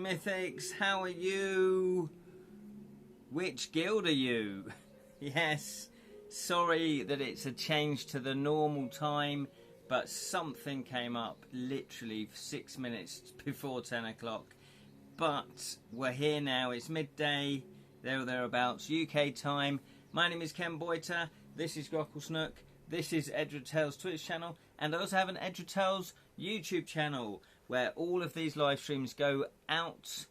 Mythics, how are you? Which guild are you? Yes, sorry that it's a change to the normal time, but something came up literally 6 minutes before 10 o'clock. But we're here now, it's midday, there or thereabouts, UK time. My name is Ken Boyter, this is Loquacious, this is Edra Scrolls Twitch channel, and I also have an Edra Scrolls YouTube channel where all of these live streams go out.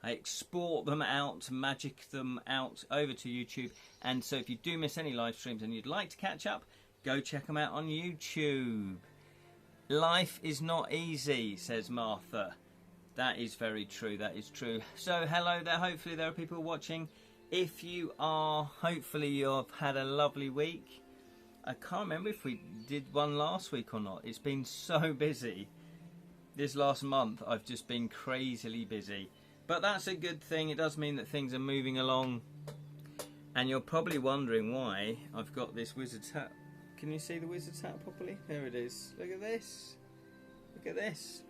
I export them out, magic them out over to YouTube. And so if you do miss any live streams and you'd like to catch up, go check them out on YouTube. Life is not easy, says Martha. That is very true, that is true. So hello there, hopefully there are people watching. If you are, hopefully you've had a lovely week. I can't remember if we did one last week or not. It's been so busy. This last month I've just been crazily busy. But that's a good thing. It does mean that things are moving along. And you're probably wondering why I've got this wizard's hat. Can you see the wizard's hat properly? There it is. Look at this. Look at this.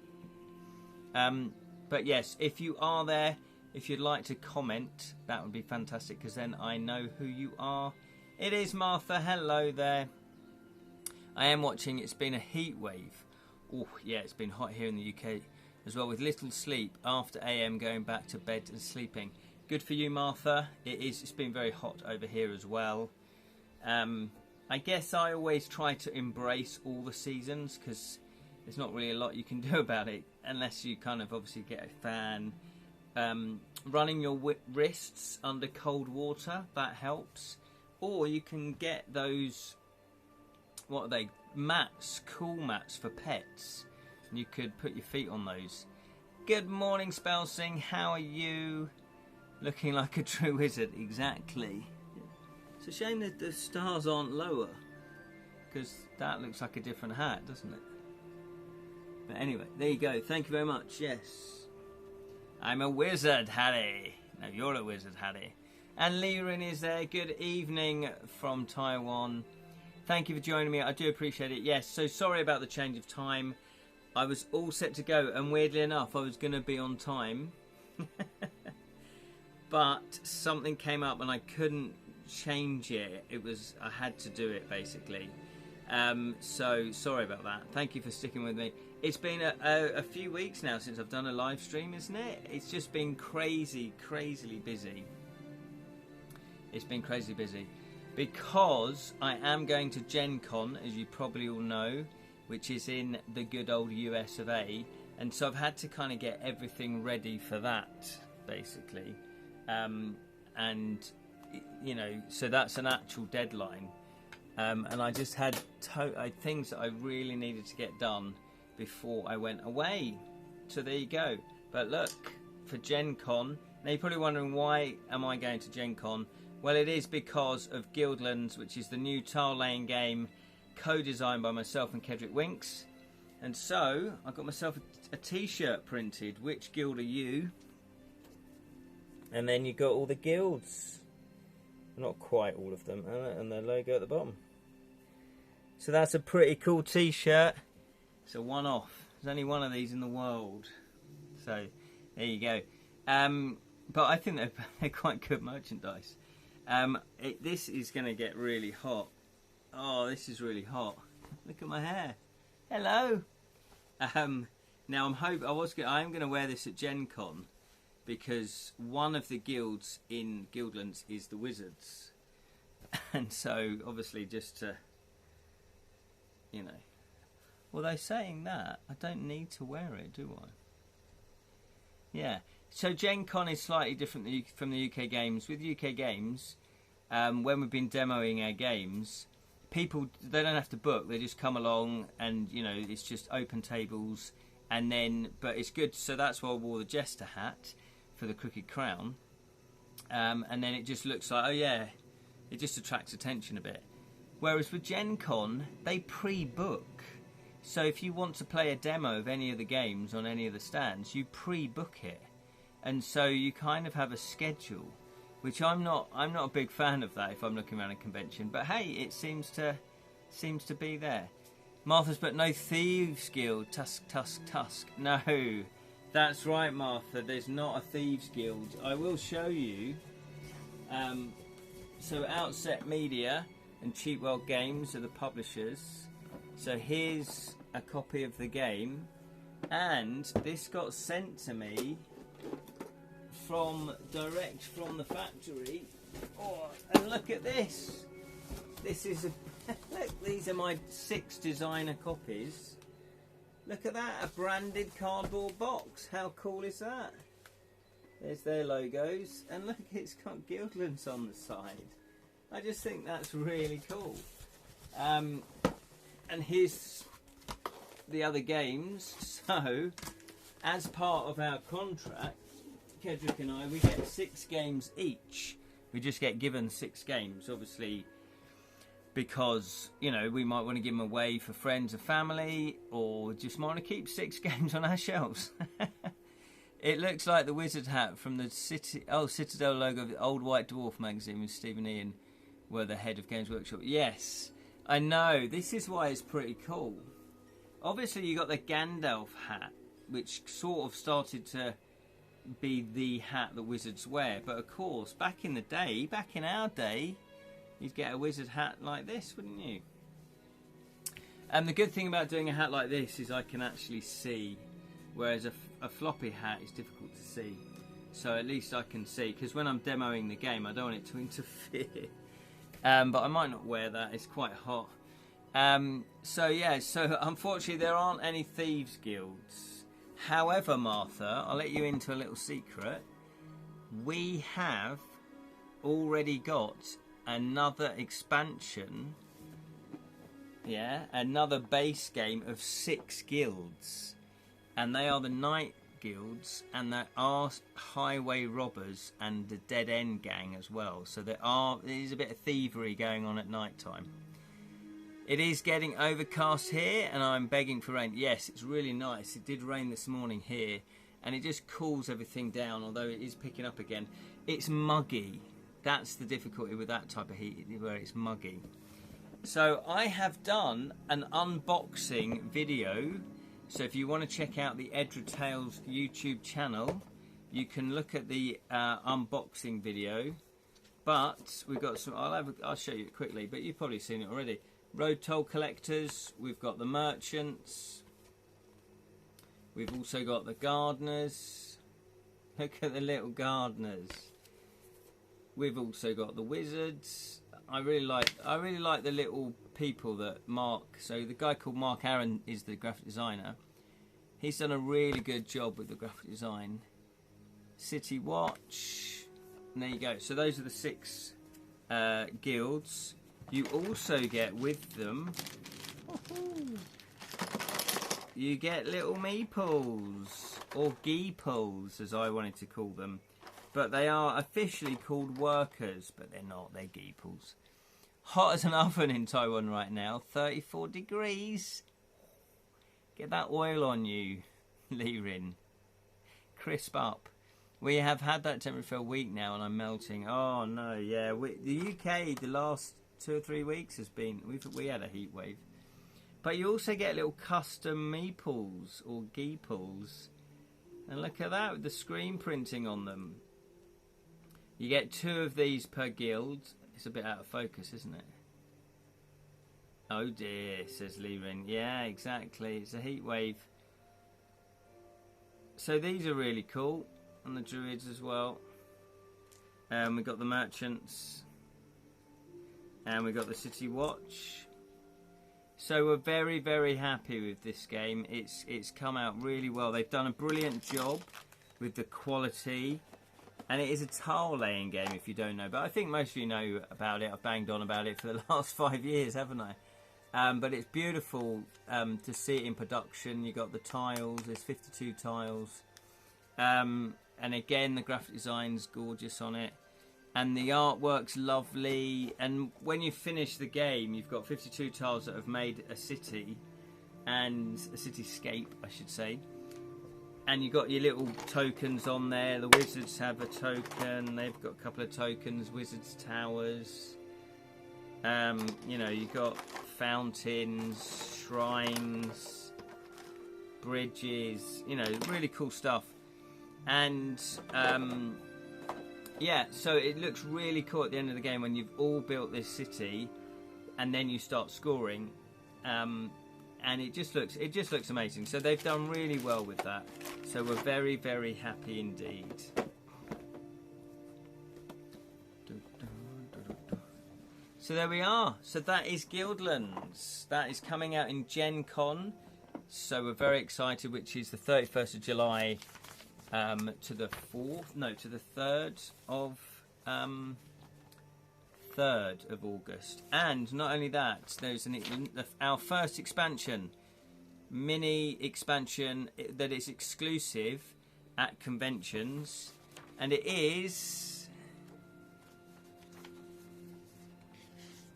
But yes, if you are there, if you'd like to comment, that would be fantastic, because then I know who you are. It is Martha. Hello there. I am watching. It's been a heat wave. Oh yeah, it's been hot here in the UK as well, with little sleep after AM, going back to bed and sleeping. Good for you, Martha. It's been very hot over here as well. I guess I always try to embrace all the seasons, because there's not really a lot you can do about it unless you kind of obviously get a fan. Running your wrists under cold water, that helps. Or you can get those, what are they, mats, cool mats for pets. You could put your feet on those. Good morning, Spelsing. How are you? Looking like a true wizard. Exactly. It's a shame that the stars aren't lower, because that looks like a different hat, doesn't it? But anyway, there you go. Thank you very much. Yes. I'm a wizard, Harry. No, you're a wizard, Harry. And Lirin is there. Good evening from Taiwan. Thank you for joining me. I do appreciate it. Yes, so sorry about the change of time. I was all set to go, and weirdly enough, I was going to be on time. But something came up and I couldn't change it. I had to do it, basically. So sorry about that. Thank you for sticking with me. It's been a few weeks now since I've done a live stream, isn't it? It's just been crazily busy. It's been crazy busy. Because I am going to Gen Con, as you probably all know, which is in the good old US of A, and so I've had to kind of get everything ready for that, basically, and you know, so that's an actual deadline, and I just had things that I really needed to get done before I went away. So there you go. But look, for Gen Con, now you're probably wondering, why am I going to Gen Con? Well, it is because of Guildlands, which is the new tile laying game, co-designed by myself and Kedrick Winks. And so I got myself a t-shirt printed. Which guild are you? And then you got all the guilds. Not quite all of them, and the logo at the bottom. So that's a pretty cool t-shirt. It's a one-off. There's only one of these in the world. So there you go. But I think they're quite good merchandise. This is going to get really hot. Oh, this is really hot. Look at my hair. Hello. Now I am going to wear this at Gen Con, because one of the guilds in Guildlands is the Wizards. And so obviously just to, you know, although saying that, I don't need to wear it, do I? Yeah. So Gen Con is slightly different from the UK games. With UK games, when we've been demoing our games, people, they don't have to book, they just come along, and you know, it's just open tables, and then, but it's good. So that's why I wore the jester hat for the crooked crown, and then it just looks like, oh yeah, it just attracts attention a bit. Whereas with Gen Con, they pre-book. So if you want to play a demo of any of the games on any of the stands, you pre-book it, and so you kind of have a schedule, which I'm not a big fan of that if I'm looking around a convention. But hey, it seems to be there. Martha's, but no Thieves Guild. Tusk. No, That's right, Martha. There's not a Thieves Guild. I will show you. So Outset Media and Cheapwell Games are the publishers. So here's a copy of the game, and this got sent to me direct from the factory. Oh, and look at this. This is look, these are my 6 designer copies. Look at that, a branded cardboard box. How cool is that? There's their logos, and look, it's got Guildlands on the side. I just think that's really cool. And here's the other games. So, as part of our contract, Kedrick and I, we get 6 games each. We just get given 6 games, obviously, because, you know, we might want to give them away for friends or family, or just want to keep 6 games on our shelves. It looks like the wizard hat from the Citadel logo of the Old White Dwarf magazine with Stephen Ian were the head of Games Workshop. Yes, I know. This is why it's pretty cool. Obviously, you got the Gandalf hat, which sort of started to be the hat that wizards wear. But of course, back in our day, you'd get a wizard hat like this, wouldn't you? And the good thing about doing a hat like this is I can actually see, whereas a floppy hat is difficult to see. So at least I can see, because when I'm demoing the game, I don't want it to interfere. But I might not wear that, it's quite hot. So yeah, so unfortunately there aren't any Thieves Guilds. However, Martha, I'll let you into a little secret. We have already got another expansion, another base game of 6 guilds. And they are the Night Guilds, and there are Highway Robbers and the Dead End Gang as well. So there is a bit of thievery going on at night time. It is getting overcast here, and I'm begging for rain. Yes, it's really nice. It did rain this morning here, and it just cools everything down, although it is picking up again. It's muggy. That's the difficulty with that type of heat, where it's muggy. So I have done an unboxing video. So if you want to check out the Edra Tales YouTube channel, you can look at the unboxing video. But we've got some. I'll show you it quickly, but you've probably seen it already. Road Toll Collectors. We've got the Merchants. We've also got the Gardeners. Look at the little Gardeners. We've also got the Wizards. I really like the little people that Mark. So the guy called Mark Aaron is the graphic designer. He's done a really good job with the graphic design. City Watch. And there you go. So those are the 6 guilds. You also get with them. You get little meeples, or geeples, as I wanted to call them. But they are officially called workers, but they're not, they're geeples. Hot as an oven in Taiwan right now, 34 degrees. Get that oil on you, Lirin. Crisp up. We have had that temperature for a week now and I'm melting. Oh no, yeah. The UK, the last 2 or 3 weeks has been, we had a heat wave. But you also get little custom meeples or geeples. And look at that with the screen printing on them. You get 2 of these per guild. It's a bit out of focus, isn't it? Oh dear, says Lirin. Yeah, exactly. It's a heat wave. So these are really cool. And the Druids as well. We've got the Merchants. And we've got the City Watch. So we're very, very happy with this game. It's come out really well. They've done a brilliant job with the quality. And it is a tile laying game if you don't know. But I think most of you know about it. I've banged on about it for the last 5 years, haven't I? But it's beautiful to see it in production. You've got the tiles. There's 52 tiles. And again, the graphic design's gorgeous on it. And the artwork's lovely. And when you finish the game, you've got 52 tiles that have made a city. And a cityscape, I should say. And you've got your little tokens on there. The Wizards have a token. They've got a couple of tokens. Wizards Towers. You know, you've got fountains, shrines, bridges, you know, really cool stuff. And yeah, so it looks really cool at the end of the game when you've all built this city, and then you start scoring, and it just looks amazing. So they've done really well with that. So we're very, very happy indeed. So there we are. So that is Guildlands. That is coming out in Gen Con. So we're very excited, which is the 31st of July to the 3rd of August. And not only that, there's our first expansion, mini expansion that is exclusive at conventions, and it is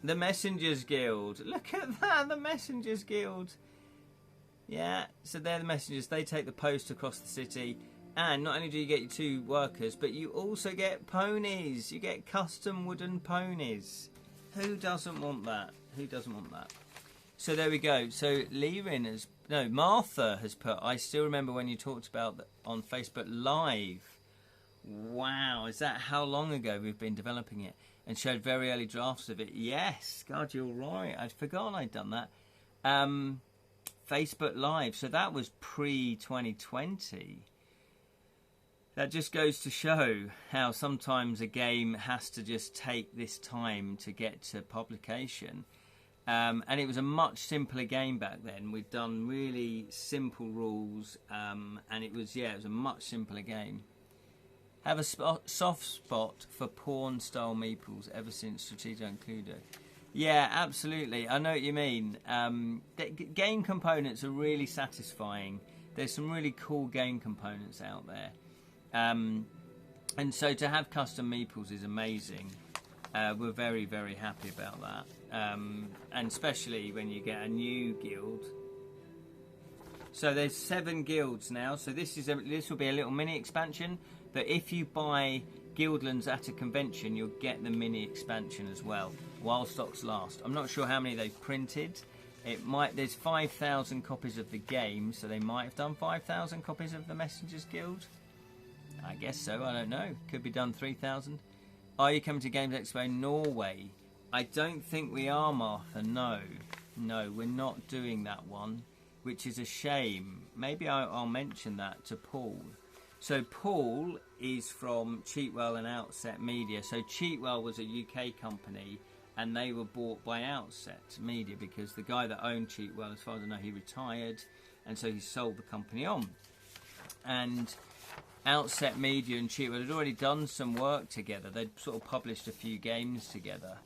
the Messengers Guild. Look at that, the Messengers Guild. Yeah, so they're the messengers. They take the post across the city, and not only do you get your 2 workers, but you also get ponies. You get custom wooden ponies. Who doesn't want that? Who doesn't want that? So there we go. So Martha has put, I still remember when you talked about that on Facebook Live. Wow, is that how long ago we've been developing it? And showed very early drafts of it. Yes, God, you're right. I'd forgotten I'd done that. Facebook Live. So that was pre-2020. That just goes to show how sometimes a game has to just take this time to get to publication. And it was a much simpler game back then. We'd done really simple rules, and it was a much simpler game. Have a soft spot for porn-style meeples ever since Strategia and Cluedo. Yeah, absolutely. I know what you mean. Game components are really satisfying. There's some really cool game components out there. And so to have custom meeples is amazing. We're very, very happy about that. And especially when you get a new guild. So there's 7 guilds now. So this will be a little mini expansion. But if you buy Guildlands at a convention, you'll get the mini expansion as well, while stocks last. I'm not sure how many they've printed. There's 5,000 copies of the game, so they might have done 5,000 copies of the Messengers Guild. I guess so, I don't know. Could be done 3,000. Are you coming to Games Expo Norway? I don't think we are, Martha, no. No, we're not doing that one, which is a shame. Maybe I'll mention that to Paul. So Paul is from Cheatwell and Outset Media. So Cheatwell was a UK company, and they were bought by Outset Media because the guy that owned Cheatwell, as far as I know, he retired, and so he sold the company on. And Outset Media and Cheatwell had already done some work together. They'd sort of published a few games together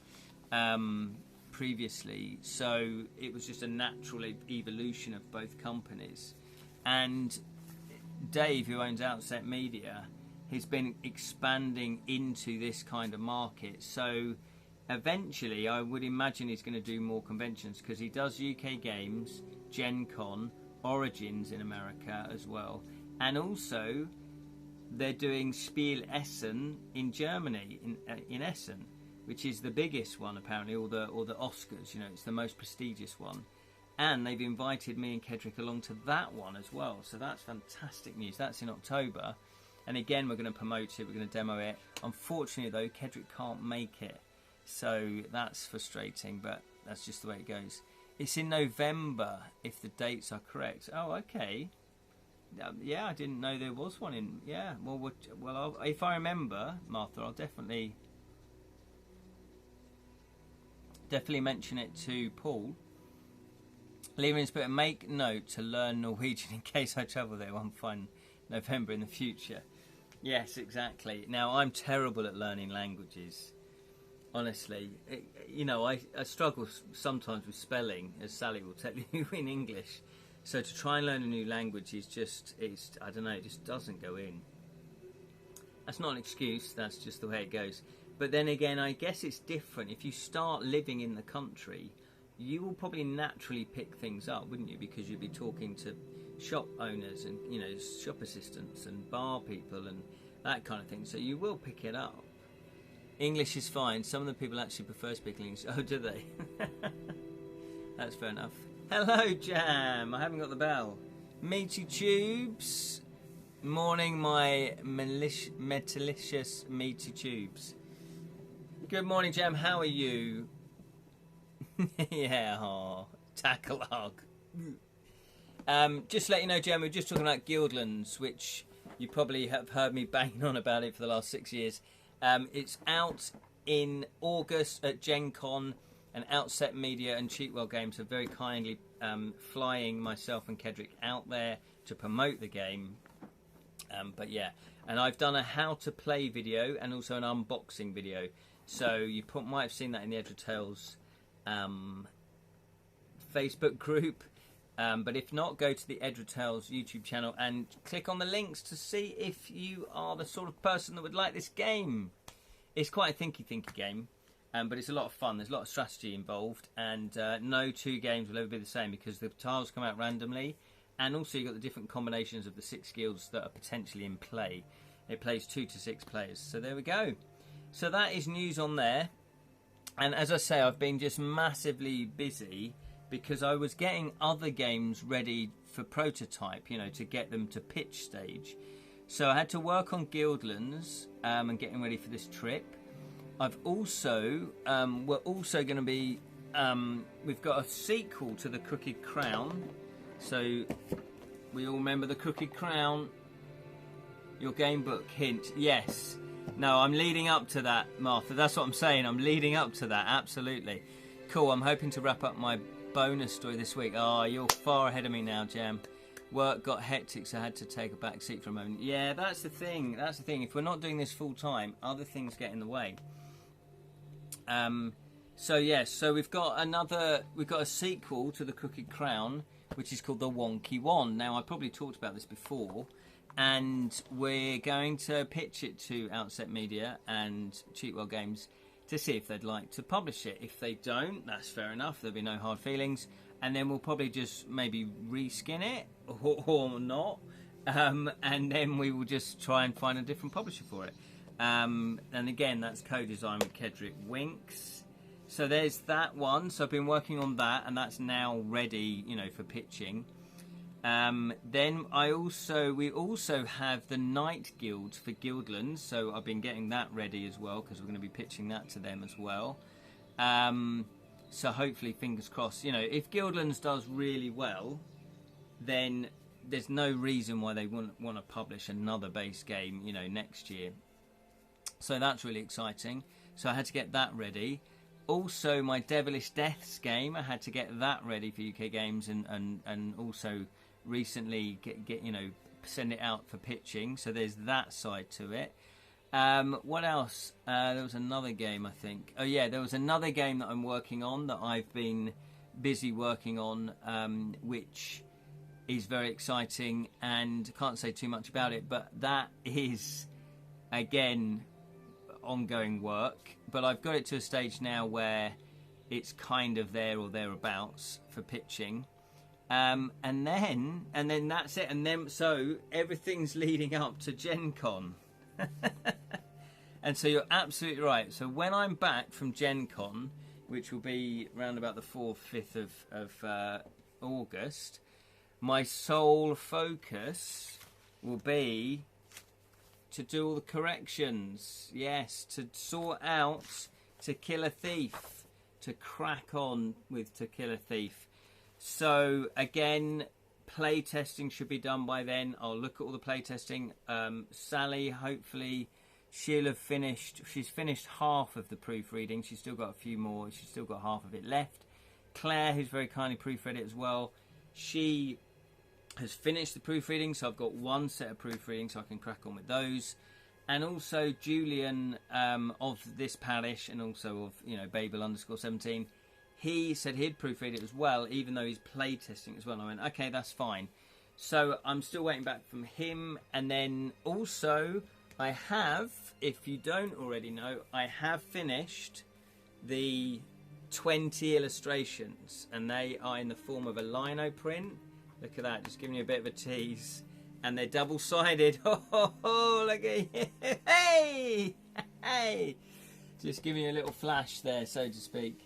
previously, so it was just a natural evolution of both companies. And Dave, who owns Outset Media, has been expanding into this kind of market. So eventually, I would imagine he's going to do more conventions because he does UK games, Gen Con, Origins in America as well, and also they're doing Spiel Essen in Germany, in Essen, which is the biggest one apparently, or the Oscars. You know, it's the most prestigious one. And they've invited me and Kedrick along to that one as well. So that's fantastic news. That's in October. And again, we're going to promote it. We're going to demo it. Unfortunately, though, Kedrick can't make it. So that's frustrating, but that's just the way it goes. It's in November, if the dates are correct. Oh, okay. Yeah, I didn't know there was one in... Yeah, well, if I remember, Martha, I'll definitely mention it to Paul. Leaving Spirit, make note to learn Norwegian in case I travel there one fine November in the future. Yes, exactly. Now, I'm terrible at learning languages. Honestly, I struggle sometimes with spelling, as Sally will tell you, in English. So to try and learn a new language is I don't know, it just doesn't go in. That's not an excuse, that's just the way it goes. But then again, I guess it's different. If you start living in the country, you will probably naturally pick things up, wouldn't you? Because you'd be talking to shop owners and, shop assistants and bar people and that kind of thing. So you will pick it up. English is fine. Some of the people actually prefer speaking English. Oh, do they? That's fair enough. Hello, Jam. I haven't got the bell. Meaty Tubes. Morning, my metallicious meaty tubes. Good morning, Jem. How are you? Yeah, tackle hug. Just to let you know, Jem, we're just talking about Guildlands, which you probably have heard me banging on about it for the last 6 years. It's out in August at Gen Con, and Outset Media and Cheatwell Games are very kindly flying myself and Kedrick out there to promote the game. But yeah, and I've done a how to play video and also an unboxing video. So you might have seen that in the Edra Tales Facebook group. But if not, go to the Edra Tales YouTube channel and click on the links to see if you are the sort of person that would like this game. It's quite a thinky game, but it's a lot of fun. There's a lot of strategy involved, and no two games will ever be the same because the tiles come out randomly, and also you've got the different combinations of the 6 guilds that are potentially in play. It plays 2 to 6 players. So there we go. So that is news on there. And as I say, I've been just massively busy because I was getting other games ready for prototype, you know, to get them to pitch stage. So I had to work on Guildlands and getting ready for this trip. I've also, we're also going to be, we've got a sequel to The Crooked Crown. So we all remember The Crooked Crown. Your game book hint, yes. No, I'm leading up to that, Martha. That's what I'm saying. I'm leading up to that, absolutely. Cool, I'm hoping to wrap up my bonus story this week. Oh, you're far ahead of me now, Jam. Work got hectic, so I had to take a back seat for a moment. Yeah, that's the thing. That's the thing. If we're not doing this full time, other things get in the way. So yes, so we've got a sequel to The Crooked Crown, which is called The Wonky One. Now, I probably talked about this before, and we're going to pitch it to Outset Media and Cheatwell Games to see if they'd like to publish it. If they don't, that's fair enough. There'll be no hard feelings. And then we'll probably just maybe reskin it or not. And then we will just try and find a different publisher for it. And again, that's co-design with Kedrick Winks. So there's that one. So I've been working on that, and that's now ready, you know, for pitching. Then we also have the Night Guilds for Guildlands, so I've been getting that ready as well because we're going to be pitching that to them as well. So hopefully, fingers crossed, you know, if Guildlands does really well, then there's no reason why they wouldn't want to publish another base game, you know, next year. So that's really exciting. So I had to get that ready. Also, my Devilish Deaths game, I had to get that ready for UK Games and also recently get you know, send it out for pitching. So there's that side to it. What else? There was another game, I think. Oh yeah, there was another game that I'm working on that I've been busy working on, which is very exciting, and can't say too much about it, but that is again ongoing work. But I've got it to a stage now where it's kind of there or thereabouts for pitching. And then that's it. And then so everything's leading up to Gen Con. And so you're absolutely right. So when I'm back from Gen Con, which will be around about the 4th, 5th of August, my sole focus will be to do all the corrections. Yes, to sort out To Kill a Thief, to crack on with To Kill a Thief. So again, play testing should be done by then. I'll look at all the play testing. Sally, hopefully, she'll have finished. She's finished half of the proofreading. She's still got a few more. She's still got half of it left. Claire, who's very kindly proofread it as well, she has finished the proofreading. So I've got one set of proofreading, so I can crack on with those. And also Julian of this parish, and also of, you know, Babel_17. He said he'd proofread it as well, even though he's play testing as well. And I went, okay, that's fine. So I'm still waiting back from him. And then also I have, if you don't already know, I have finished the 20 illustrations. And they are in the form of a lino print. Look at that, just giving you a bit of a tease. And they're double-sided. Oh, look at you. Hey! Hey! Just giving you a little flash there, so to speak.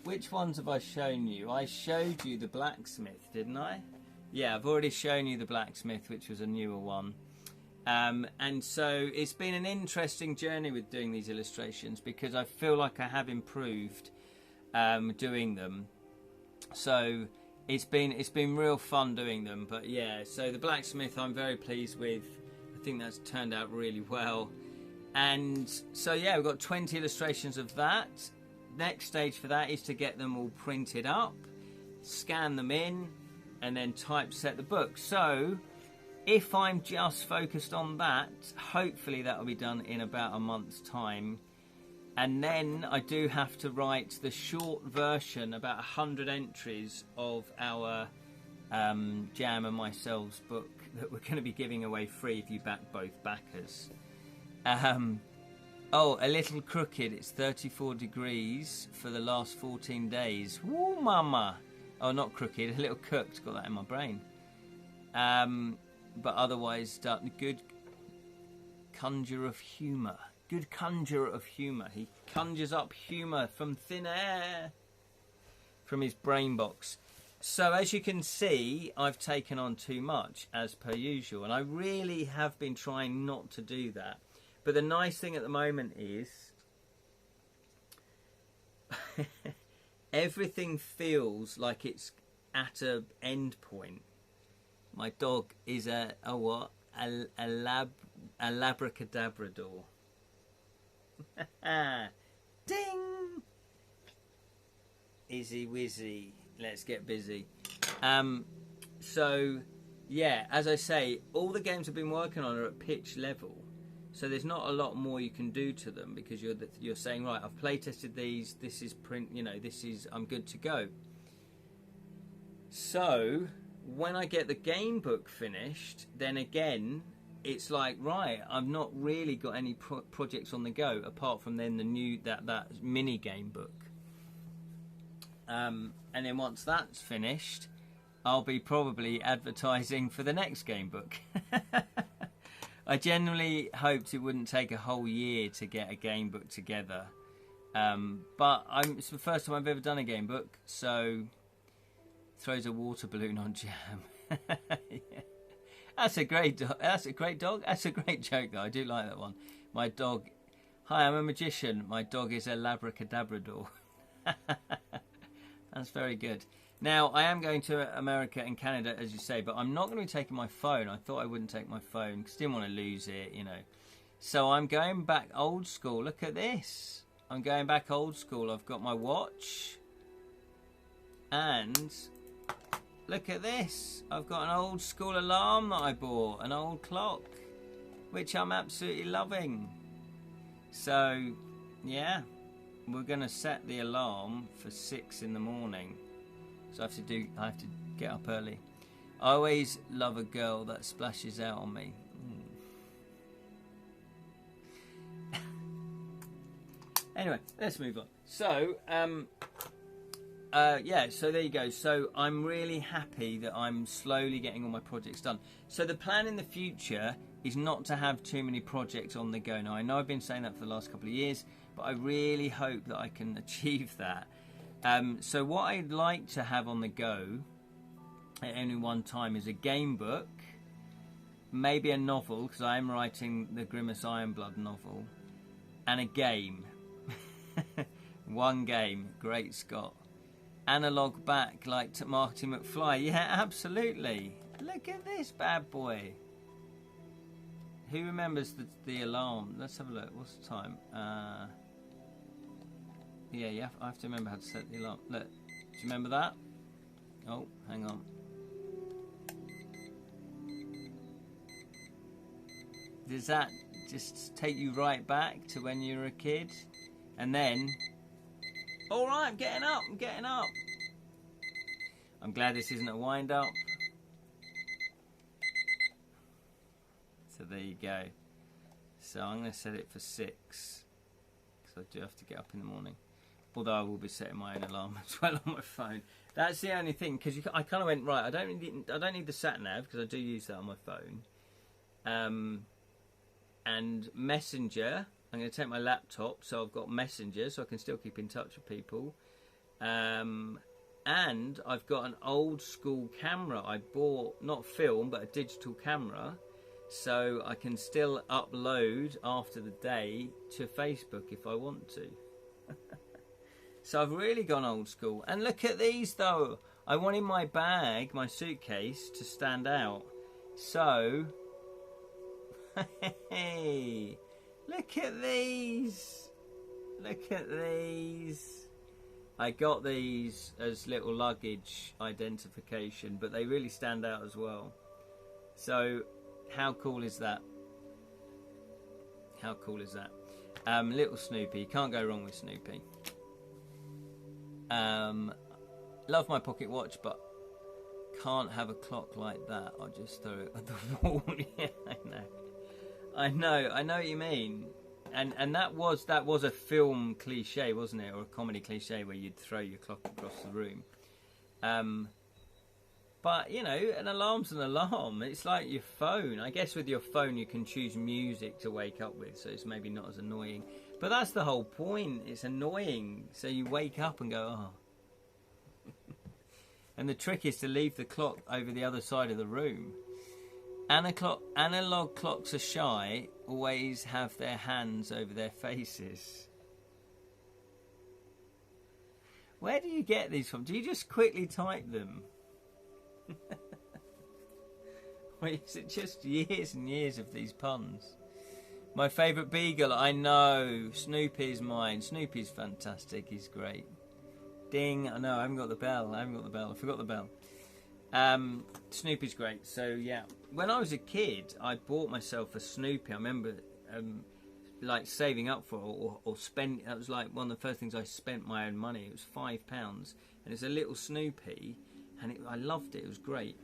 which ones have I shown you? I showed you the blacksmith, didn't I? Yeah, I've already shown you the blacksmith, which was a newer one. And so it's been an interesting journey with doing these illustrations because I feel like I have improved doing them. So it's been real fun doing them. But yeah, so the blacksmith I'm very pleased with. I think that's turned out really well. And so yeah, we've got 20 illustrations of that. Next stage for that is to get them all printed up, scan them in, and then typeset the book. So if I'm just focused on that, hopefully that will be done in about a month's time. And then I do have to write the short version, about 100 entries of our Jam and Myself's book that we're going to be giving away free if you back both backers. Oh, a little crooked. It's 34 degrees for the last 14 days. Woo, mama. Oh, not crooked. A little cooked. Got that in my brain. But otherwise, good conjurer of humour. Good conjurer of humour. He conjures up humour from thin air, from his brain box. So as you can see, I've taken on too much, as per usual. And I really have been trying not to do that. But the nice thing at the moment is everything feels like it's at an end point. My dog is a labracadabrador. Ding! Izzy wizzy. Let's get busy. So, yeah, as I say, all the games I've been working on are at pitch level. So there's not a lot more you can do to them because you're saying, right, I've play tested these. This is I'm good to go. So when I get the game book finished, then again, it's like, right, I've not really got any projects on the go apart from then the new that mini game book. And then once that's finished, I'll be probably advertising for the next game book. I genuinely hoped it wouldn't take a whole year to get a game book together. But it's the first time I've ever done a game book, so throws a water balloon on Jam. Yeah. That's a great dog. That's a great dog. That's a great joke, though. I do like that one. My dog. Hi, I'm a magician. My dog is a labracadabrador. That's very good. Now, I am going to America and Canada, as you say, but I'm not going to be taking my phone. I thought I wouldn't take my phone because I didn't want to lose it, you know. So I'm going back old school. Look at this. I'm going back old school. I've got my watch. And look at this. I've got an old school alarm that I bought. An old clock. Which I'm absolutely loving. So, yeah. We're going to set the alarm for 6 in the morning. So I have to get up early. I always love a girl that splashes out on me. Anyway, let's move on. So, yeah, so there you go. So I'm really happy that I'm slowly getting all my projects done. So the plan in the future is not to have too many projects on the go. Now, I know I've been saying that for the last couple of years, but I really hope that I can achieve that. So what I'd like to have on the go at any one time is a game book, maybe a novel, because I am writing the Grimace Ironblood novel, and a game. One game, great Scott. Analog back like Marty McFly. Yeah, absolutely. Look at this bad boy. Who remembers the alarm? Let's have a look. What's the time? Yeah, I have to remember how to set the alarm. Look, do you remember that? Oh, hang on. Does that just take you right back to when you were a kid? And then, all right, I'm getting up. I'm glad this isn't a wind-up. So there you go. So I'm going to set it for 6. Because I do have to get up in the morning. Although I will be setting my own alarm as well on my phone. That's the only thing, because I kind of went, right, I don't need the sat-nav, because I do use that on my phone. And Messenger, I'm going to take my laptop, so I've got Messenger, so I can still keep in touch with people. And I've got an old school camera I bought, not film, but a digital camera, so I can still upload after the day to Facebook if I want to. So I've really gone old school. And look at these though. I wanted my bag, my suitcase, to stand out. So, hey, look at these. Look at these. I got these as little luggage identification, but they really stand out as well. So, how cool is that? How cool is that? Little Snoopy. Can't go wrong with Snoopy. Love my pocket watch, but can't have a clock like that. I'll just throw it at the wall. Yeah, I know what you mean. And that was a film cliche, wasn't it, or a comedy cliche where you'd throw your clock across the room. But you know, an alarm's an alarm. It's like your phone. I guess with your phone you can choose music to wake up with, so it's maybe not as annoying. But that's the whole point. It's annoying, so you wake up and go, oh. And the trick is to leave the clock over the other side of the room. Analog clocks are shy, always have their hands over their faces. Where do you get these from? Do you just quickly type them? Or is it just years and years of these puns? My favourite beagle, I know. Snoopy's mine. Snoopy's fantastic. He's great. Ding. I know, I haven't got the bell. I forgot the bell. Snoopy's great. So, yeah. When I was a kid, I bought myself a Snoopy. I remember, like, saving up for it or spending. That was, like, one of the first things I spent my own money. It was £5. And it's a little Snoopy. And I loved it. It was great.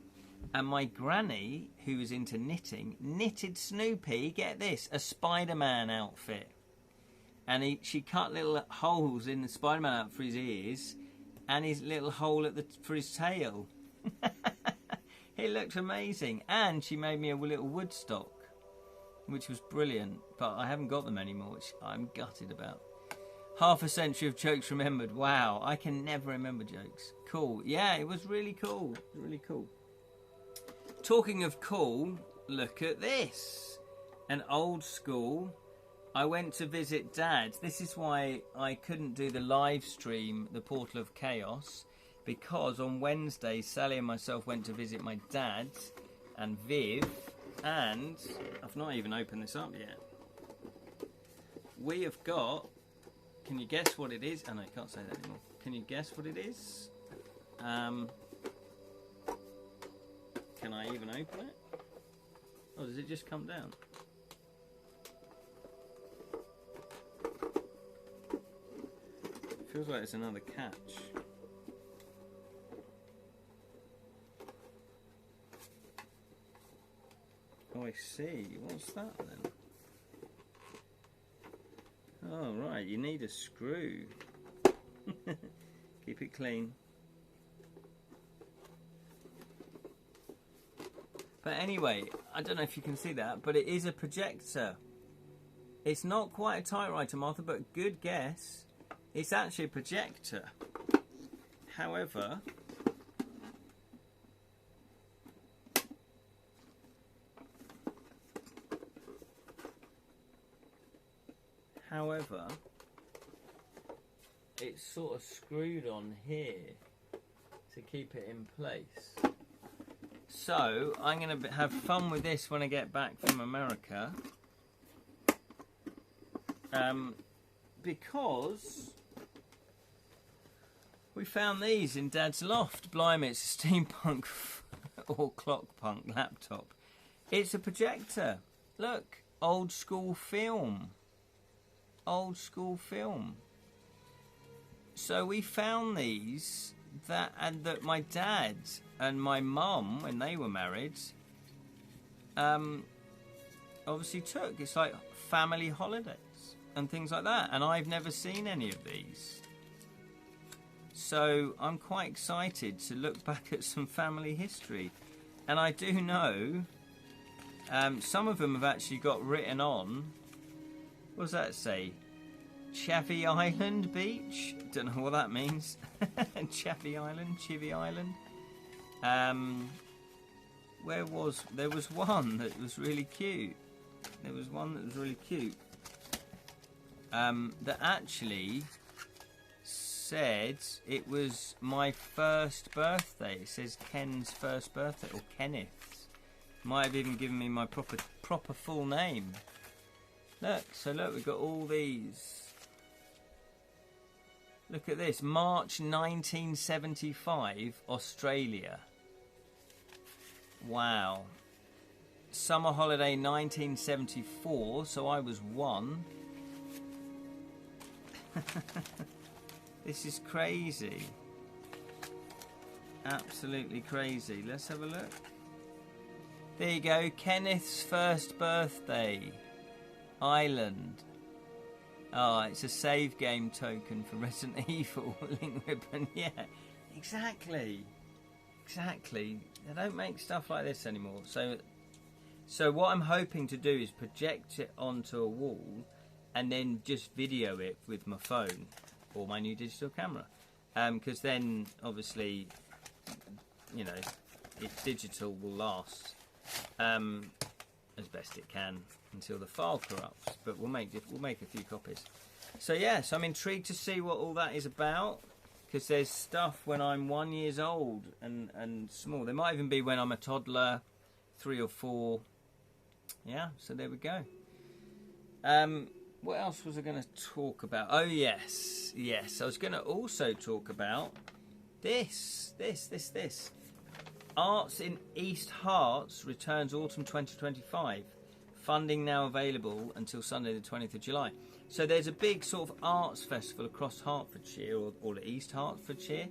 And my granny, who was into knitting, knitted Snoopy, get this, a Spider-Man outfit. And she cut little holes in the Spider-Man outfit for his ears and his little hole for his tail. It looked amazing. And she made me a little Woodstock, which was brilliant. But I haven't got them anymore, which I'm gutted about. Half a century of jokes remembered. Wow, I can never remember jokes. Cool. Yeah, it was really cool. It was really cool. Talking of cool, look at this. An old school. I went to visit Dad. This is why I couldn't do the live stream, the Portal of Chaos, because on Wednesday, Sally and myself went to visit my dad and Viv, and I've not even opened this up yet. We have got, can you guess what it is? Oh no, you can't say that anymore. Can you guess what it is? Can I even open it? Oh, does it just come down? Feels like it's another catch. Oh, I see. What's that then? Oh, right. You need a screw. Keep it clean. But anyway, I don't know if you can see that, but it is a projector. It's not quite a typewriter, Martha, but good guess. It's actually a projector. However, it's sort of screwed on here to keep it in place. So I'm going to have fun with this when I get back from America, because we found these in Dad's loft. Blimey, it's a steampunk or clockpunk laptop. It's a projector. Look, old school film. Old school film. So we found these that my dad and my mum, when they were married, obviously took. It's like family holidays and things like that. And I've never seen any of these. So I'm quite excited to look back at some family history. And I do know some of them have actually got written on. What does that say? Chavy Island Beach. Don't know what that means. Chavy Island, Chivy Island. There was one that was really cute. There was one that was really cute. That actually said it was my first birthday. It says Ken's first birthday, or Kenneth's. Might have even given me my proper full name. Look, so look, we've got all these. Look at this, March 1975, Australia. Wow. Summer holiday 1974, so I was 1. This is crazy. Absolutely crazy. Let's have a look. There you go. Kenneth's first birthday. Island. Oh, it's a save game token for Resident Evil. Link ribbon. Yeah, exactly. Exactly. They don't make stuff like this anymore. So what I'm hoping to do is project it onto a wall and then just video it with my phone or my new digital camera, because then obviously, you know, it's digital will last as best it can until the file corrupts, but we'll make a few copies. So yeah, so I'm intrigued to see what all that is about, because there's stuff when I'm 1 year old and small. There might even be when I'm a toddler, 3 or 4. Yeah, so there we go. What else was I going to talk about? Oh, yes. I was going to also talk about this. Arts in East Herts returns autumn 2025. Funding now available until Sunday the 20th of July. So there's a big sort of arts festival across Hertfordshire, or East Hertfordshire.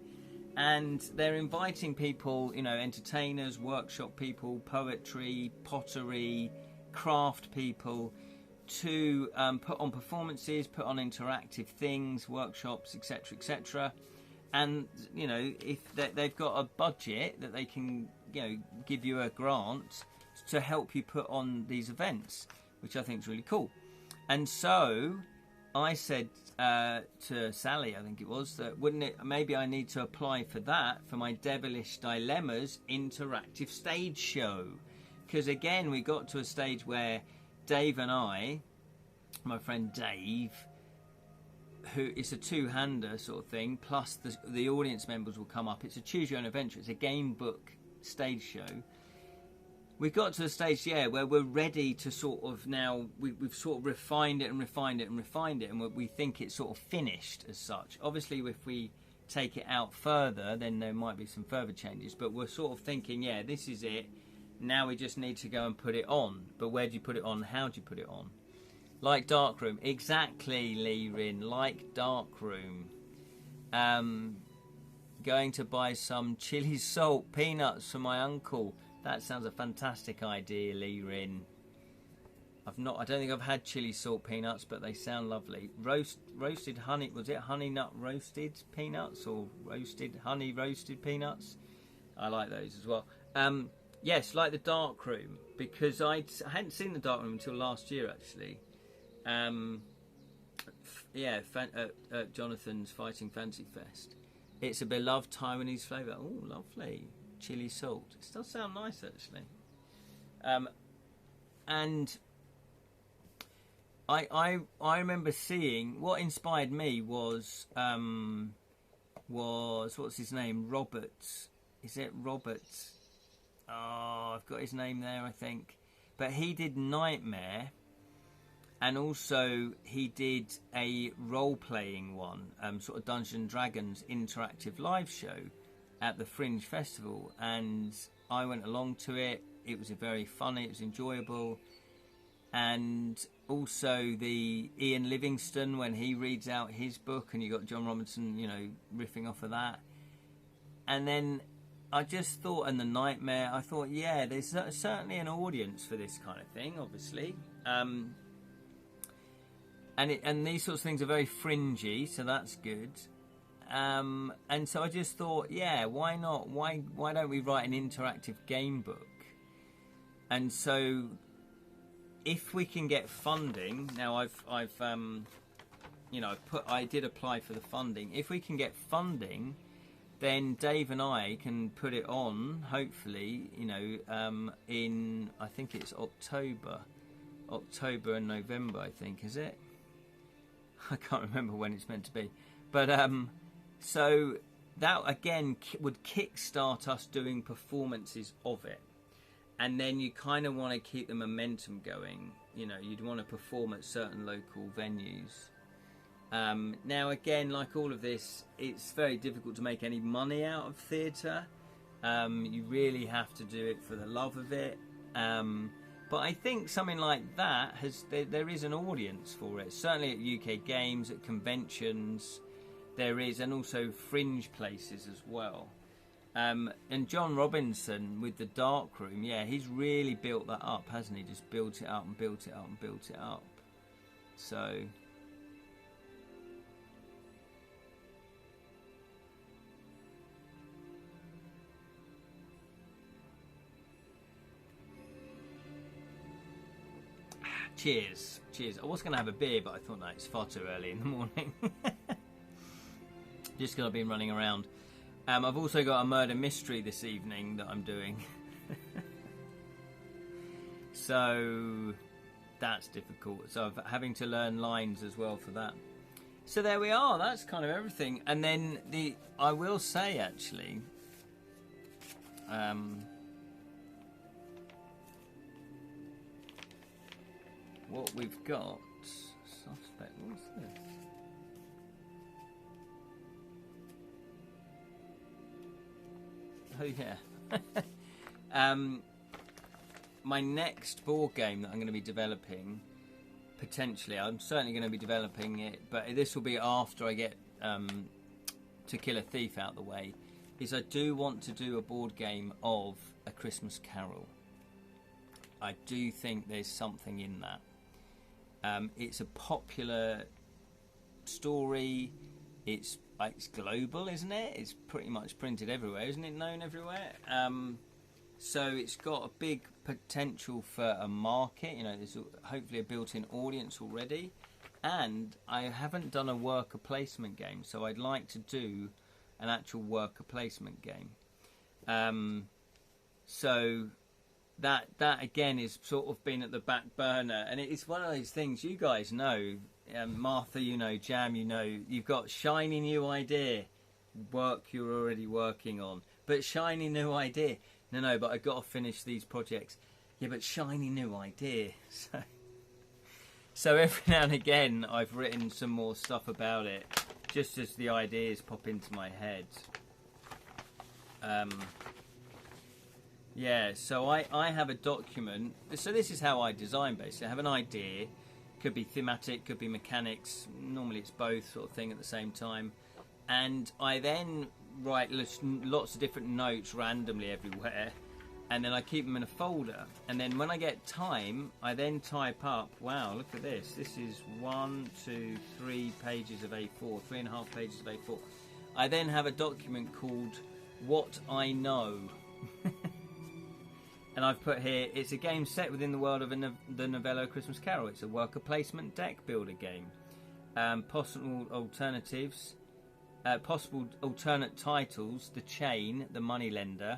And they're inviting people, you know, entertainers, workshop people, poetry, pottery, craft people, to put on performances, put on interactive things, workshops, etc., etc. And you know, if they've got a budget that they can, you know, give you a grant to help you put on these events, which I think is really cool. And so I said to Sally, I think it was, that maybe I need to apply for that for my Devilish Dilemmas interactive stage show, because again we got to a stage where Dave and I, my friend Dave, who is a two-hander sort of thing, plus the audience members will come up. It's a choose-your-own-adventure. It's a game book stage show. We got to a stage, where we're ready to sort of now, we've sort of refined it, and we think it's sort of finished as such. Obviously, if we take it out further, then there might be some further changes. But we're sort of thinking, this is it. Now we just need to go and put it on. But where do you put it on? How do you put it on? Like Darkroom. Exactly, Lee Rin. Like Darkroom. Going to buy some chili salt peanuts for my uncle. That sounds a fantastic idea, Lee Rin. I don't think I've had chili salt peanuts, but they sound lovely. Roasted honey. Was it honey nut roasted peanuts or honey roasted peanuts? I like those as well. Yes, like the Darkroom, because I hadn't seen the Darkroom until last year, actually. Jonathan's Fighting Fancy Fest. It's a beloved Taiwanese flavour. Oh, lovely. Chili salt. It does sound nice, actually. And I remember seeing, what inspired me was what's his name? Robert. Is it Robert? Oh, I've got his name there, I think. But he did Nightmare, and also he did a role-playing one, sort of Dungeons & Dragons interactive live show at the Fringe Festival, and I went along to it. It was very funny, it was enjoyable. And also the Ian Livingstone, when he reads out his book, and you got John Robinson, you know, riffing off of that. And then I just thought, and the Nightmare, I thought, there's certainly an audience for this kind of thing, obviously. And these sorts of things are very fringy, so that's good. And so I just thought, why not? Why don't we write an interactive game book? And so, if we can get funding, now I've you know, I did apply for the funding. If we can get funding, then Dave and I can put it on, hopefully, you know, in, I think it's October and November, I think, is it? I can't remember when it's meant to be. But, so that, again, would kickstart us doing performances of it. And then you kind of want to keep the momentum going. You know, you'd want to perform at certain local venues. Now, again, like all of this, it's very difficult to make any money out of theatre. You really have to do it for the love of it. But I think something like that there is an audience for it. Certainly at UK Games, at conventions, there is, and also fringe places as well. And John Robinson with the Dark Room, yeah, he's really built that up, hasn't he? Just built it up and built it up and built it up. So cheers. I was going to have a beer, but I thought, no, it's far too early in the morning. Just because I've been running around. I've also got a murder mystery this evening that I'm doing. So that's difficult. So I'm having to learn lines as well for that. So there we are. That's kind of everything. And then I will say, actually, what we've got. Suspect. What's this? Oh yeah. My next board game that I'm going to be developing, potentially, I'm certainly going to be developing it, but this will be after I get To Kill a Thief out the way, is I do want to do a board game of A Christmas Carol. I do think there's something in that. It's a popular story. It's global, isn't it? It's pretty much printed everywhere, isn't it? Known everywhere. So it's got a big potential for a market. You know, there's hopefully a built-in audience already. And I haven't done a worker placement game, so I'd like to do an actual worker placement game. So that again is sort of been at the back burner, and it's one of those things you guys know. Martha, you know, Jam, you know, you've got shiny new idea, work you're already working on, but shiny new idea. No, but I've got to finish these projects. Yeah, but shiny new idea. So every now and again, I've written some more stuff about it, just as the ideas pop into my head. Yeah, so I have a document. So this is how I design, basically. I have an idea. Could be thematic, could be mechanics. Normally it's both sort of thing at the same time. And I then write lots of different notes randomly everywhere. And then I keep them in a folder. And then when I get time, I then type up, wow, look at this. This is 1, 2, 3 pages of A4, 3.5 pages of A4. I then have a document called What I Know. And I've put here, it's a game set within the world of the Novello Christmas Carol. It's a worker placement deck builder game. Possible alternatives, possible alternate titles, The Chain, The Moneylender.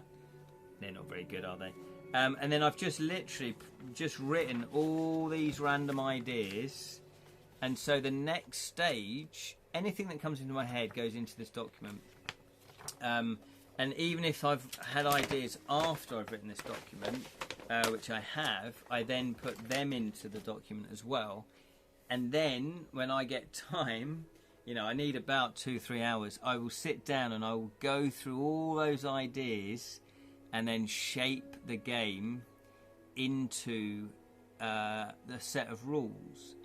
They're not very good, are they? And then I've just literally written all these random ideas. And so the next stage, anything that comes into my head goes into this document. And even if I've had ideas after I've written this document, which I have, I then put them into the document as well. And then when I get time, you know, I need about 2-3 hours, I will sit down and I will go through all those ideas and then shape the game into the set of rules.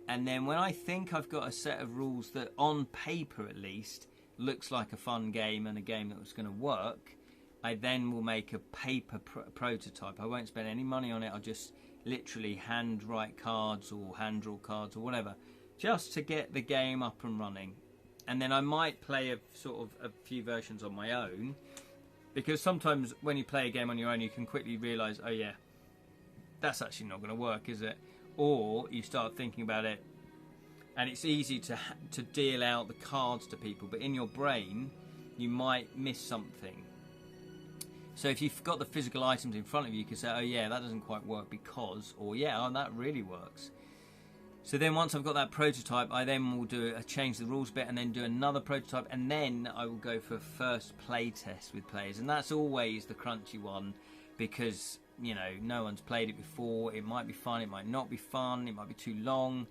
And then when I think I've got a set of rules that, on paper at least, looks like a fun game and a game that was going to work, I then will make a paper prototype. I won't spend any money on it. I'll just literally hand write cards or hand draw cards or whatever, just to get the game up and running. And then I might play a few versions on my own, because sometimes when you play a game on your own, you can quickly realise, oh yeah, that's actually not going to work, is it? Or you start thinking about it, and it's easy to deal out the cards to people, but in your brain you might miss something. So if you've got the physical items in front of you, you can say, oh yeah, that doesn't quite work because, or yeah, oh, that really works. So then once I've got that prototype, I then will do change the rules bit and then do another prototype, and then I will go for a first play test with players. And that's always the crunchy one because, you know, no one's played it before. It might be fun, it might not be fun, it might be too long.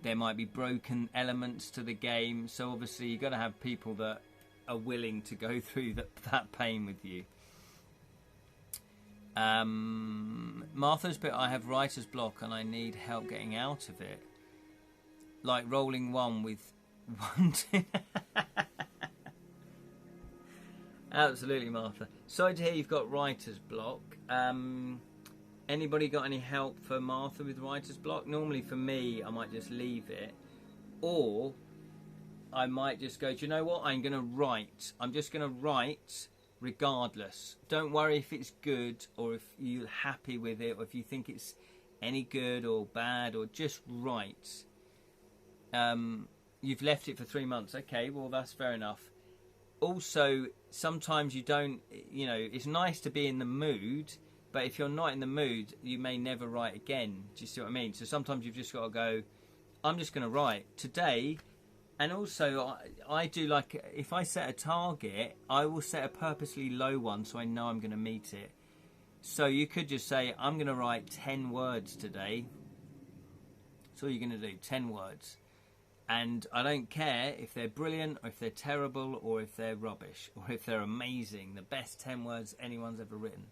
There might be broken elements to the game. So obviously you've got to have people that are willing to go through that pain with you. Martha's bit, I have writer's block and I need help getting out of it. Like rolling one with one. Absolutely, Martha. Sorry to hear you've got writer's block. Anybody got any help for Martha with writer's block? Normally for me, I might just leave it. Or I might just go, do you know what? I'm going to write. I'm just going to write regardless. Don't worry if it's good or if you're happy with it or if you think it's any good or bad, or just write. You've left it for 3 months. Okay, well, that's fair enough. Also, sometimes you don't, you know, it's nice to be in the mood, but if you're not in the mood, you may never write again. Do you see what I mean? So sometimes you've just got to go, I'm just going to write today. And also, I do, like, if I set a target, I will set a purposely low one so I know I'm going to meet it. So you could just say, I'm going to write 10 words today. That's all you're going to do, 10 words. And I don't care if they're brilliant or if they're terrible or if they're rubbish or if they're amazing, the best 10 words anyone's ever written.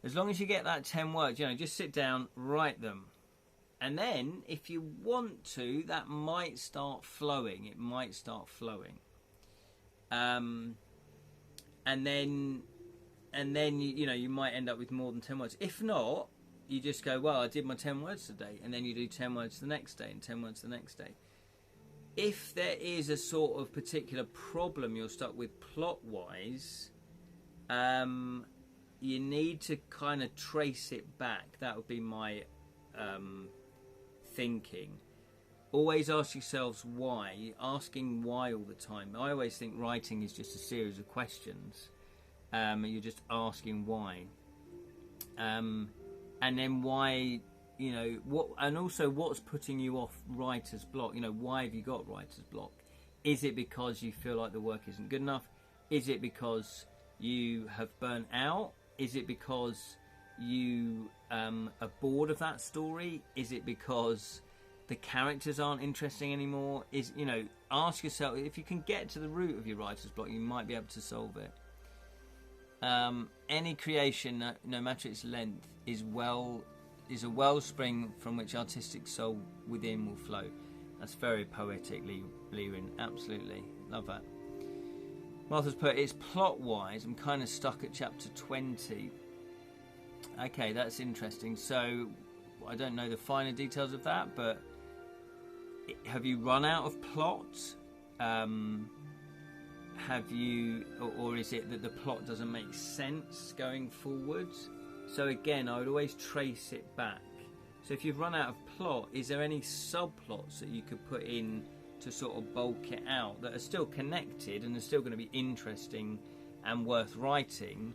As long as you get that 10 words, you know, just sit down, write them. And then, if you want to, that might start flowing. It might start flowing. And then you know, you might end up with more than 10 words. If not, you just go, well, I did my 10 words today. And then you do 10 words the next day and 10 words the next day. If there is a sort of particular problem you're stuck with plot-wise, you need to kind of trace it back. That would be my thinking. Always ask yourselves why. Asking why all the time. I always think writing is just a series of questions. You're just asking why. And then why, you know, what, and also what's putting you off writer's block. You know, why have you got writer's block? Is it because you feel like the work isn't good enough? Is it because you have burnt out? Is it because you are bored of that story? Is it because the characters aren't interesting anymore? Is, you know, ask yourself, if you can get to the root of your writer's block, you might be able to solve it. Any creation, no matter its length, is a wellspring from which artistic soul within will flow. That's very poetically, Lewin. Absolutely love that. Martha's put, it's plot wise, I'm kind of stuck at chapter 20. Okay, that's interesting. So I don't know the finer details of that, but have you run out of plot? Have you, or is it that the plot doesn't make sense going forwards? So again, I would always trace it back. So if you've run out of plot, is there any subplots that you could put in to sort of bulk it out that are still connected and are still going to be interesting and worth writing?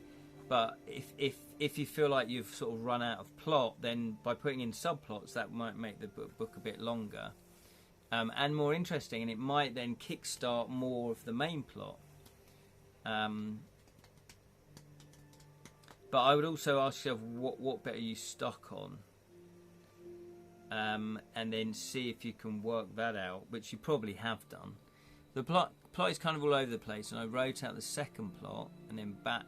But if you feel like you've sort of run out of plot, then by putting in subplots, that might make the book a bit longer and more interesting, and it might then kickstart more of the main plot. But I would also ask yourself, what bit are you stuck on? And then see if you can work that out, which you probably have done. The plot is kind of all over the place, and I wrote out the second plot and then back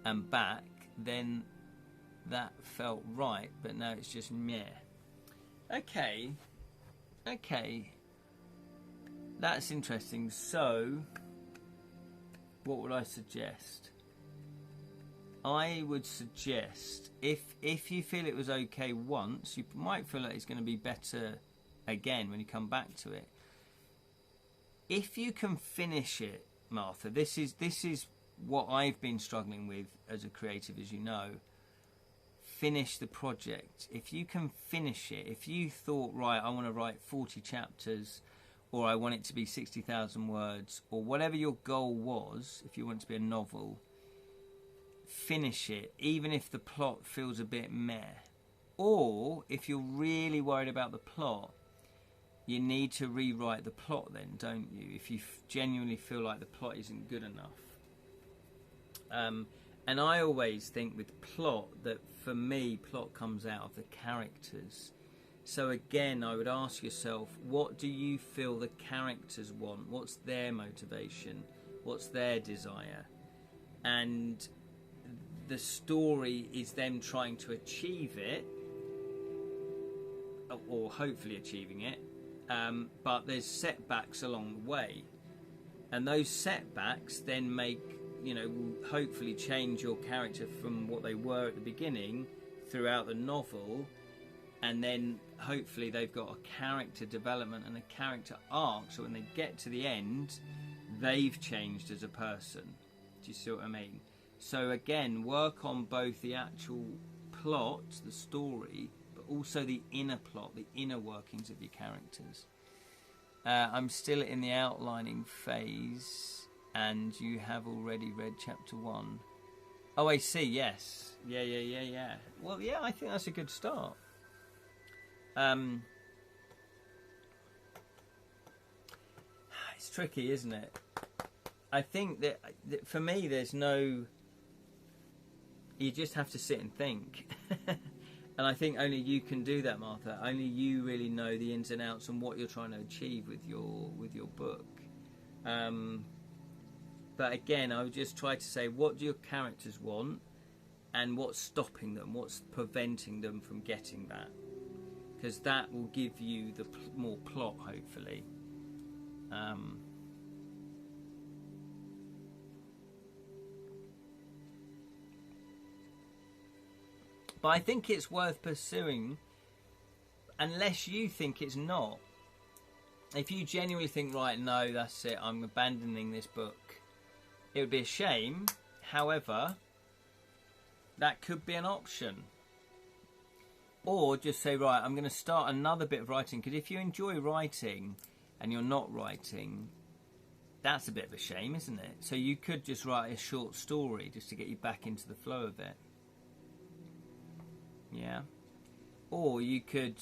and back. Then that felt right, but now it's just meh. Okay, that's interesting. So what would I suggest? I would suggest, if you feel it was okay once, you might feel like it's going to be better again when you come back to it. If you can finish it, Martha, this is what I've been struggling with as a creative, as you know. finish the project, if you can finish it, if you thought, right, I want to write 40 chapters, or I want it to be 60,000 words, or whatever your goal was, if you want it to be a novel, finish it, even if the plot feels a bit meh. Or if you're really worried about the plot, you need to rewrite the plot then, don't you? If you genuinely feel like the plot isn't good enough. And I always think with plot that for me, plot comes out of the characters. So again, I would ask yourself, what do you feel the characters want? What's their motivation? What's their desire? And the story is them trying to achieve it, or hopefully achieving it, but there's setbacks along the way. And those setbacks then make, will hopefully change your character from what they were at the beginning throughout the novel, and then hopefully they've got a character development and a character arc, so when they get to the end, they've changed as a person. Do you see what I mean? So again, work on both the actual plot, the story, but also the inner plot, the inner workings of your characters. I'm still in the outlining phase, and you have already read chapter 1. Oh, I see, yes. Yeah. Well, yeah, I think that's a good start. It's tricky, isn't it? I think that for me, there's no... You just have to sit and think. And I think only you can do that, Martha. Only you really know the ins and outs and what you're trying to achieve with your book. But again, I would just try to say, what do your characters want, and what's stopping them? What's preventing them from getting that? Because that will give you the more plot, hopefully. But I think it's worth pursuing, unless you think it's not. If you genuinely think, right, no, that's it, I'm abandoning this book, it would be a shame. However, that could be an option. Or just say, right, I'm going to start another bit of writing. Because if you enjoy writing and you're not writing, that's a bit of a shame, isn't it? So you could just write a short story just to get you back into the flow of it. Yeah. Or you could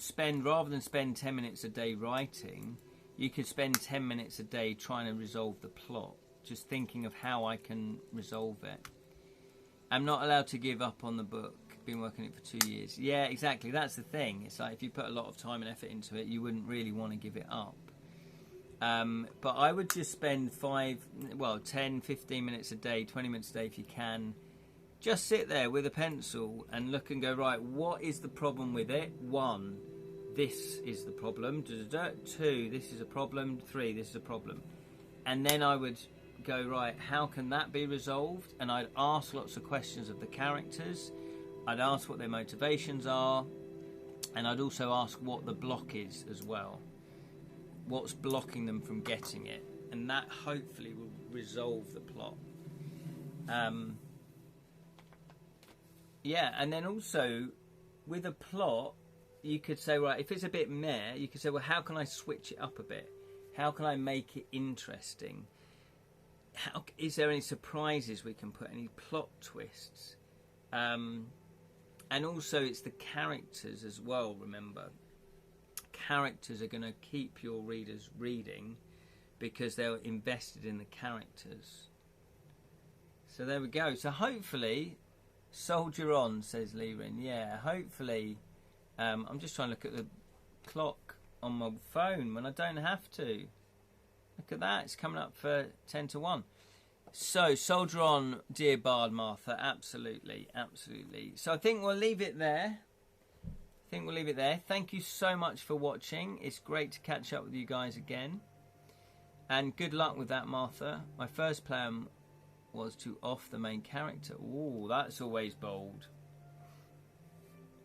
spend, rather than spend 10 minutes a day writing, you could spend 10 minutes a day trying to resolve the plot, just thinking of how I can resolve it. I'm not allowed to give up on the book. Been working it for 2 years. Yeah, exactly. That's the thing. It's like if you put a lot of time and effort into it, you wouldn't really want to give it up. But I would just spend 10, 15 minutes a day, 20 minutes a day if you can. Just sit there with a pencil and look and go, right, what is the problem with it? 1, this is the problem. 2, this is a problem. 3, this is a problem. And then I would go, right, how can that be resolved? And I'd ask lots of questions of the characters. I'd ask what their motivations are. And I'd also ask what the block is as well. What's blocking them from getting it? And that hopefully will resolve the plot. Yeah, and then also, with a plot, you could say, right, if it's a bit meh, you could say, well, how can I switch it up a bit? How can I make it interesting? Is there any surprises we can put, any plot twists? And also, it's the characters as well, remember. Characters are going to keep your readers reading because they're invested in the characters. So there we go. So hopefully... Soldier on, says Lirin. Yeah, hopefully. I'm just trying to look at the clock on my phone when I don't have to. Look at that. It's coming up for 10 to 1. So, soldier on, dear Bard Martha. Absolutely, absolutely. So I think we'll leave it there. Thank you so much for watching. It's great to catch up with you guys again. And good luck with that, Martha. My first plan was to off the main character. Ooh, that's always bold.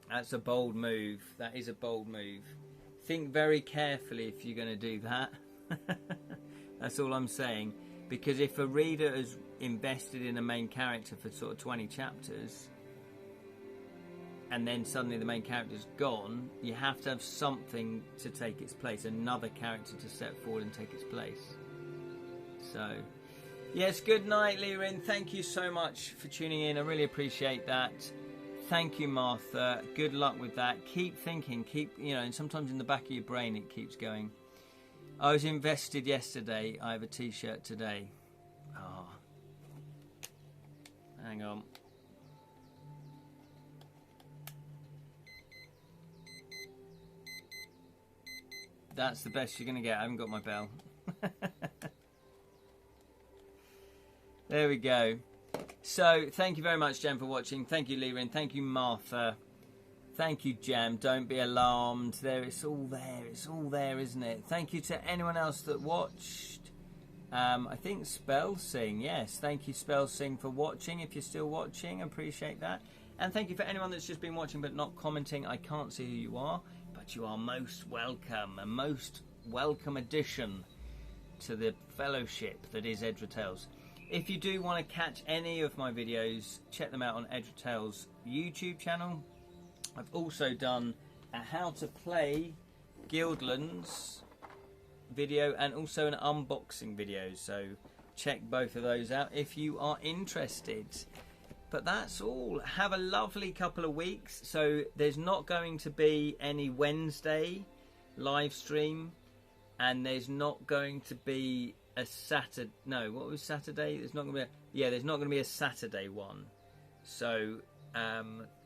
That's a bold move. That is a bold move. Think very carefully if you're going to do that. That's all I'm saying. Because if a reader has invested in a main character for sort of 20 chapters, and then suddenly the main character's gone, you have to have something to take its place, another character to step forward and take its place. So, yes, good night, Lirin. Thank you so much for tuning in. I really appreciate that. Thank you, Martha. Good luck with that. Keep thinking, and sometimes in the back of your brain it keeps going. I was invested yesterday. I have a t-shirt today. Oh. Hang on. That's the best you're going to get. I haven't got my bell. There we go. So, thank you very much, Jem, for watching. Thank you, Lirin. Thank you, Martha. Thank you, Jam. Don't be alarmed. It's all there. It's all there, isn't it? Thank you to anyone else that watched. I think Spell Sing. Yes, thank you, Spell Sing, for watching. If you're still watching, appreciate that. And thank you for anyone that's just been watching but not commenting. I can't see who you are, but you are most welcome. A most welcome addition to the fellowship that is Edra Tales. If you do want to catch any of my videos, check them out on Edra Tales YouTube channel. I've also done a how to play Guildlands video and also an unboxing video, so check both of those out if you are interested. But that's all. Have a lovely couple of weeks. So there's not going to be any Wednesday live stream, and there's not going to be a Saturday. No, what was Saturday? There's not going to be. There's not going to be a Saturday one. So,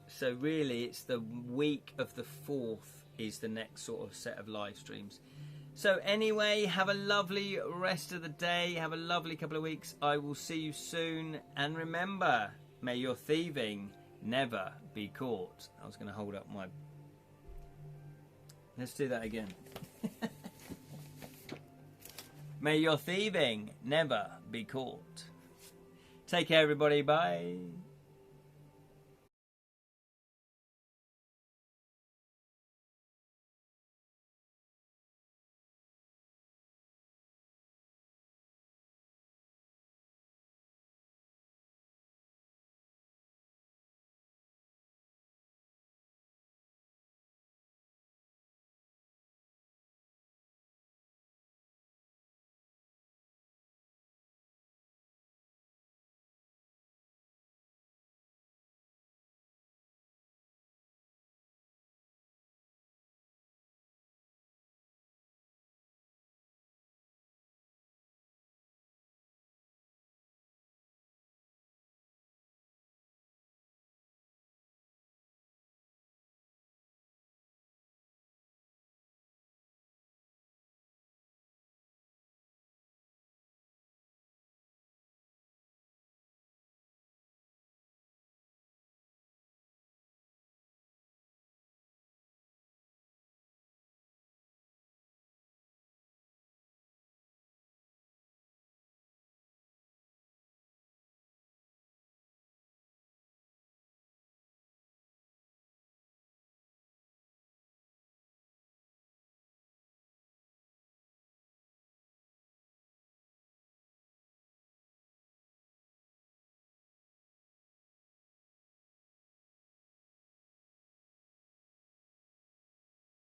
so really, it's the week of the 4th is the next sort of set of live streams. So anyway, have a lovely rest of the day. Have a lovely couple of weeks. I will see you soon. And remember, may your thieving never be caught. I was going to hold up my. Let's do that again. May your thieving never be caught. Take care, everybody. Bye.